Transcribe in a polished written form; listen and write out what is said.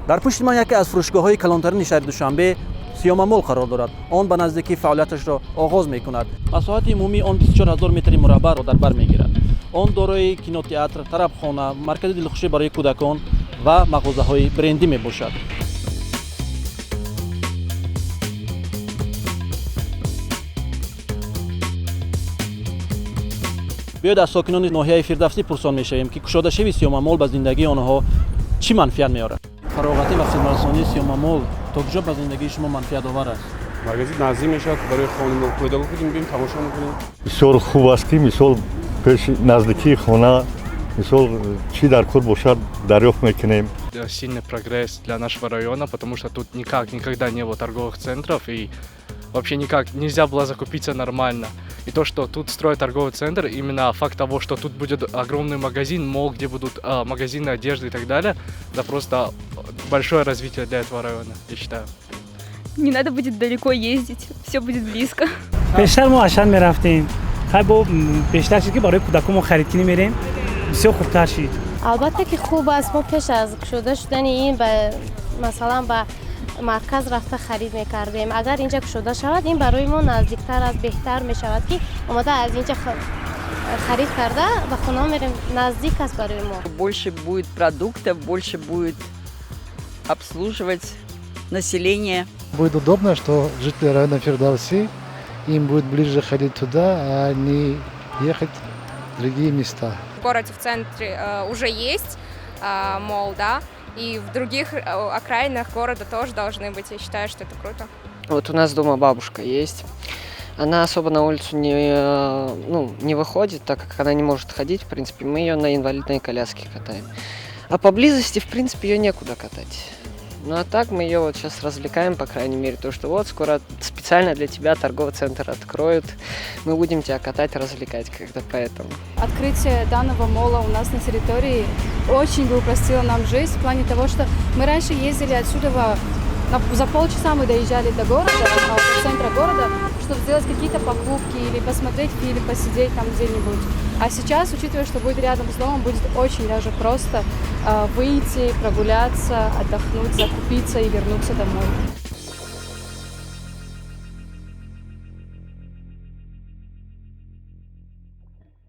дар пушти ман яке аз фурӯшгоҳҳои калонтарини шаҳри Душанбе Сиёмамол қарор дорад. Он ба наздикӣ фаъолияташро оғоз мекунад. Масоҳати умумии он 24 000 метри мураббаъро дар бар мегирад. Он дорои кинотеатр, тарабхона, маркази дилхушӣ барои кӯдакон ва мағозаҳои брендӣ мебошад. биёед аз сокинони ноҳияи Фирдавсӣ пурсон мешавем, ки кушодашавии Сиёмамол ба зиндагии онҳо чӣ манфиат меорад. фароғатӣ ва хидматрасонии Сиёмамол то куҷо ба зиндагии шумо манфиатовар аст? Магазин наздик мешавад, барои хонадон пойдагоҳ будем бием тамошо мекунем. Бисёр хуб аст ки мисол пеши наздикии хона мисол чӣ дар кор бошад дарёфт мекунем. Сильный прогресс для нашего района, потому что тут никогда не было торговых центров и вообще никак нельзя было закупиться нормально. И то, что тут строят торговый центр, именно факт того, что тут будет огромный магазин, мол, где будут магазины одежды и так далее, это просто большое развитие для этого района, я считаю. Не надо будет далеко ездить, все будет близко. Пештар мо ашан мерафтем. Хай бо пештар шид ки барои кӯдакон мо харид кунӣ мерем. Бисёр хубтар шид. албатта ки хуб аст. мо пеш аз кушода шудани ин ба масалан ба марказ рафта харид мекардем. агар инҷа кушода шавад, ин барои мо наздиктар аст, беҳтар мешавад ки омада аз инҷа харид карда ба хона мерем, наздик аст барои мо. Больше будет продуктов, больше будет обслуживать население. Будет удобно, что жители района Фирдавси, им будет ближе ходить туда, а не ехать в другие места. В городе, в центре уже есть мол, да, и в других окраинах города тоже должны быть. Я считаю, что это круто. Вот у нас дома бабушка есть. Она особо на улицу не выходит, так как она не может ходить. В принципе, мы ее на инвалидной коляске катаем. А поблизости, в принципе, ее некуда катать. Ну а так мы ее вот сейчас развлекаем, по крайней мере, то, что вот скоро специально для тебя торговый центр откроют. Мы будем тебя катать, развлекать как-то поэтому. Открытие данного мола у нас на территории очень бы упростило нам жизнь в плане того, что мы раньше ездили отсюда за полчаса мы доезжали до города, до центра города, чтобы сделать какие-то покупки или посмотреть фильм, посидеть там где-нибудь. А сейчас, учитывая, что будет рядом с домом, будет очень даже просто выйти, прогуляться, отдохнуть, закупиться и вернуться домой.